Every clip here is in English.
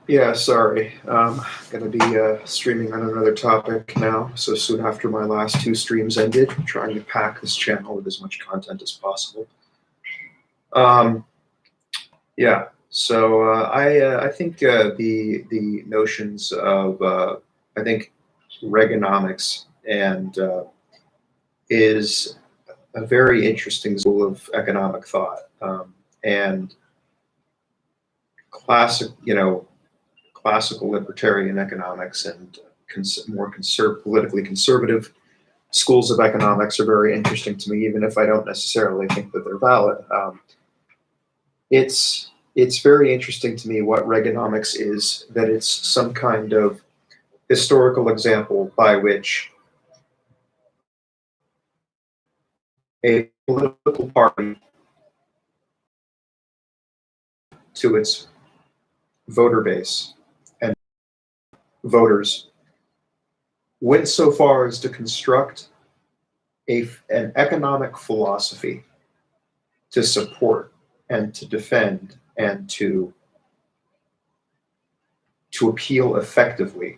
Yeah, sorry. Going to be streaming on another topic now. So soon after my last two streams ended, I'm trying to pack this channel with as much content as possible. Um, yeah. So I think the notions of I think Reaganomics and is a very interesting school of economic thought, and classic, classical libertarian economics and more politically conservative schools of economics are very interesting to me, even if I don't necessarily think that they're valid. It's very interesting to me what Reaganomics is, that it's some kind of historical example by which a political party to its voter base and voters went so far as to construct an economic philosophy to support and to defend and to appeal effectively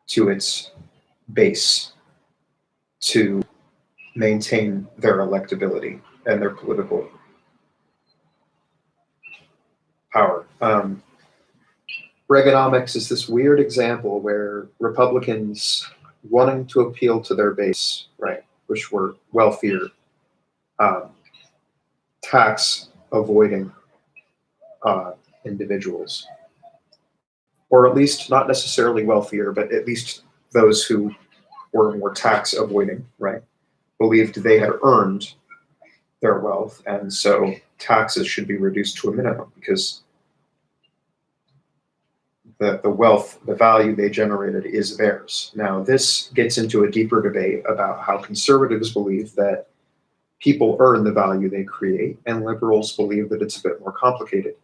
to its base to maintain their electability and their political power. Reaganomics is this weird example where Republicans wanting to appeal to their base, right, which were wealthier, tax avoiding individuals, or at least not necessarily wealthier, but at least those who were more tax avoiding, right, believed they had earned their wealth, and so taxes should be reduced to a minimum because the wealth, the value they generated is theirs. Now, this gets into a deeper debate about how conservatives believe that people earn the value they create, and liberals believe that it's a bit more complicated.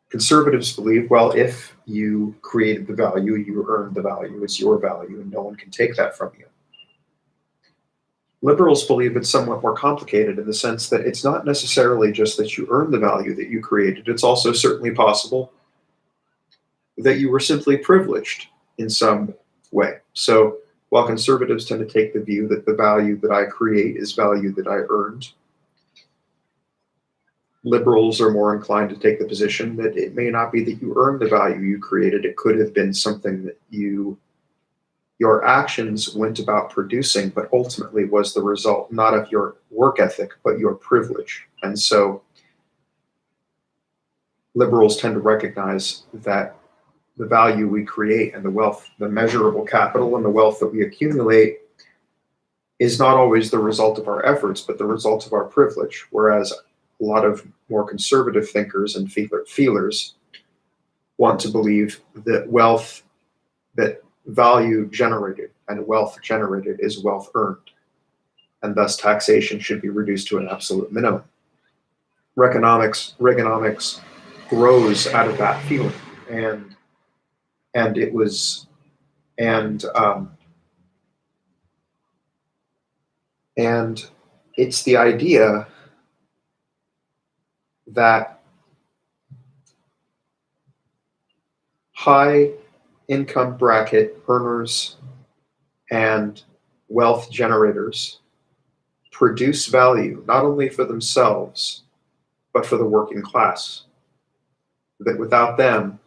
Conservatives believe, well, if you created the value, you earned the value, it's your value, and no one can take that from you. Liberals believe it's somewhat more complicated in the sense that it's not necessarily just that you earn the value that you created, it's also certainly possible that you were simply privileged in some way. So while conservatives tend to take the view that the value that I create is value that I earned, liberals are more inclined to take the position that it may not be that you earned the value you created. It could have been something that your actions went about producing, but ultimately was the result not of your work ethic, but your privilege. And so liberals tend to recognize that the value we create and the wealth, the measurable capital and the wealth that we accumulate is not always the result of our efforts, but the result of our privilege. Whereas a lot of more conservative thinkers and feelers want to believe that wealth, that value generated and wealth generated is wealth earned, and thus taxation should be reduced to an absolute minimum. Reaganomics grows out of that feeling, and it was and it's the idea that high income bracket earners and wealth generators produce value not only for themselves but for the working class, that without them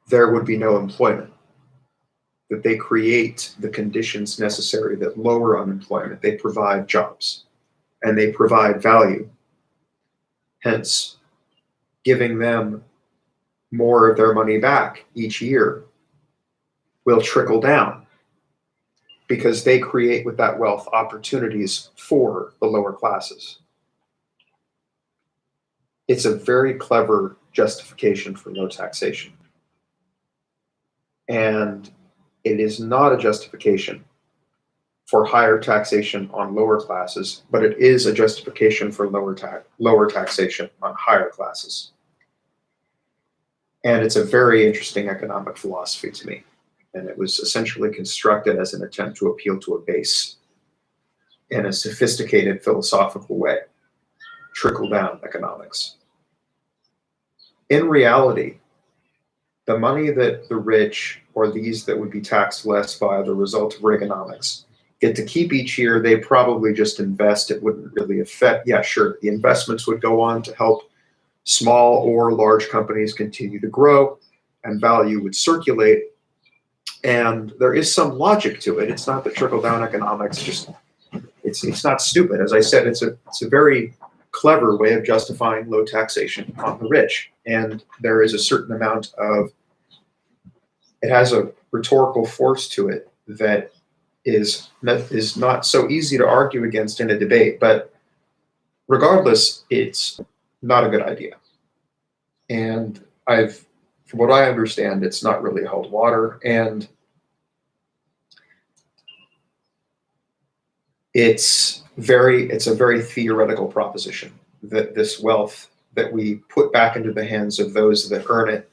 there would be no employment, that they create the conditions necessary that lower unemployment, they provide jobs, and they provide value. Hence, giving them more of their money back each year will trickle down because they create with that wealth opportunities for the lower classes. It's a very clever justification for low taxation. And it is not a justification for higher taxation on lower classes, but it is a justification for lower taxation on higher classes. And it's a very interesting economic philosophy to me. And it was essentially constructed as an attempt to appeal to a base in a sophisticated philosophical way, trickle-down economics. In reality, the money that the rich, or these that would be taxed less by the result of Reaganomics, get to keep each year, they probably just invest. It wouldn't really affect, yeah, sure, the investments would go on to help small or large companies continue to grow, and value would circulate. And there is some logic to it. It's not that trickle-down economics just, it's not stupid. As I said, it's a very clever way of justifying low taxation on the rich. And there is a certain amount of, it has a rhetorical force to it that is not so easy to argue against in a debate. But regardless, it's not a good idea. And from what I understand, it's not really held water. And it's a very theoretical proposition that this wealth that we put back into the hands of those that earn it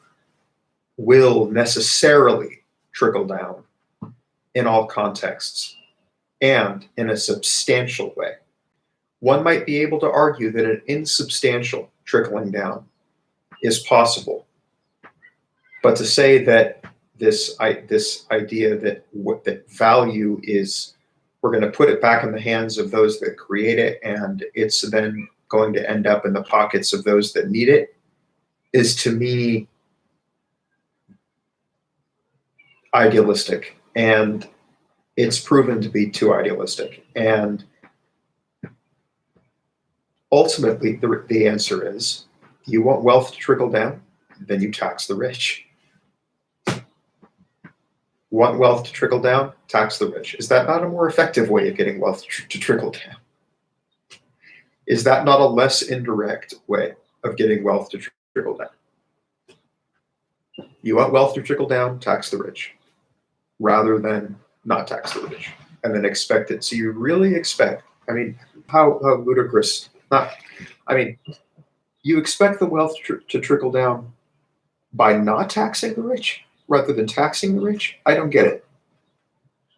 will necessarily trickle down in all contexts and in a substantial way. One might be able to argue that an insubstantial trickling down is possible, but to say that this idea that value is, we're going to put it back in the hands of those that create it, and it's then going to end up in the pockets of those that need it, is to me idealistic. And it's proven to be too idealistic. And ultimately, the answer is, you want wealth to trickle down, then you tax the rich. Want wealth to trickle down? Tax the rich. Is that not a more effective way of getting wealth to trickle down? Is that not a less indirect way of getting wealth to trickle down? You want wealth to trickle down? Tax the rich, rather than not tax the rich and then expect it. So you really expect, I mean, how ludicrous, you expect the wealth to trickle down by not taxing the rich rather than taxing the rich? I don't get it.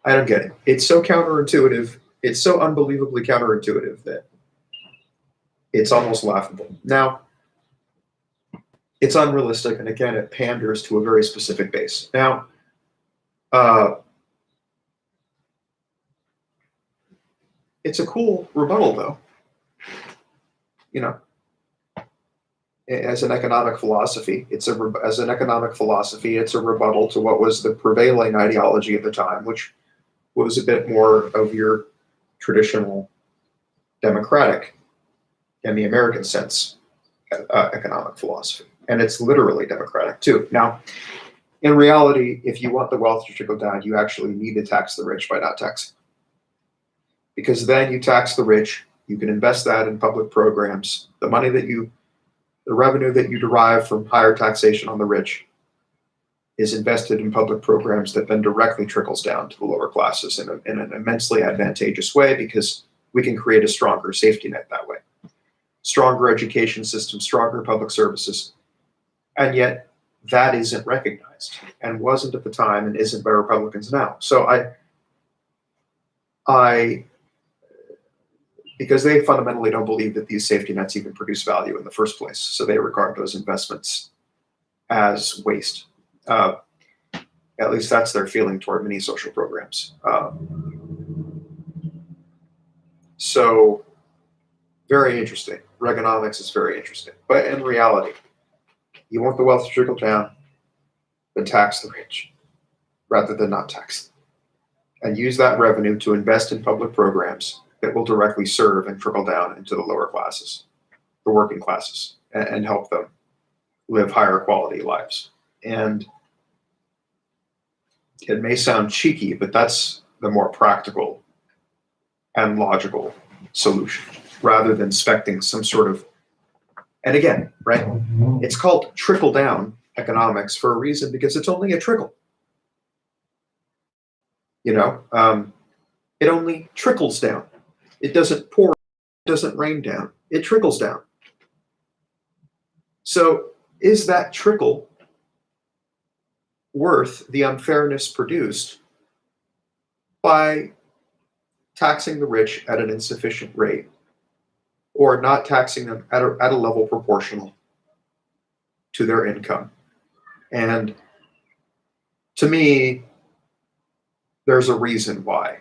I don't get it. It's so counterintuitive. It's so unbelievably counterintuitive that it's almost laughable. Now, it's unrealistic, and again, it panders to a very specific base. Now, it's a cool rebuttal, though. You know, as an economic philosophy, it's a rebuttal to what was the prevailing ideology at the time, which was a bit more of your traditional democratic, in the American sense, economic philosophy. And it's literally democratic too. Now, in reality, if you want the wealth to trickle down, you actually need to tax the rich by not taxing. Because then you tax the rich, you can invest that in public programs. The revenue that you derive from higher taxation on the rich is invested in public programs that then directly trickles down to the lower classes in an immensely advantageous way, because we can create a stronger safety net that way. Stronger education system, stronger public services. And yet that isn't recognized, and wasn't at the time, and isn't by Republicans now. So because they fundamentally don't believe that these safety nets even produce value in the first place. So they regard those investments as waste. At least that's their feeling toward many social programs. So very interesting. Reaganomics is very interesting. But in reality, you want the wealth to trickle down, then tax the rich rather than not tax them. And use that revenue to invest in public programs that will directly serve and trickle down into the lower classes, the working classes, and help them live higher quality lives. And it may sound cheeky, but that's the more practical and logical solution, rather than expecting some sort of, and again, right, it's called trickle down economics for a reason, because it's only a trickle. You know, it only trickles down. It doesn't pour, it doesn't rain down. It trickles down. So is that trickle worth the unfairness produced by taxing the rich at an insufficient rate, or not taxing them at a level proportional to their income. And to me, there's a reason why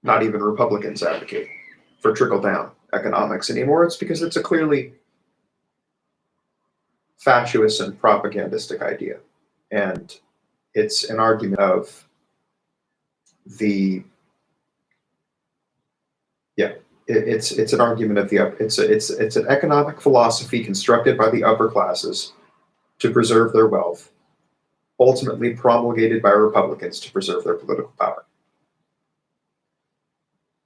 not even Republicans advocate for trickle-down economics anymore. It's because it's a clearly fatuous and propagandistic idea. And it's an argument of the, yeah, it's an argument of the, it's an economic philosophy constructed by the upper classes to preserve their wealth, ultimately promulgated by Republicans to preserve their political power.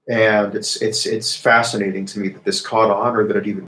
And it's fascinating to me that this caught on, or that it even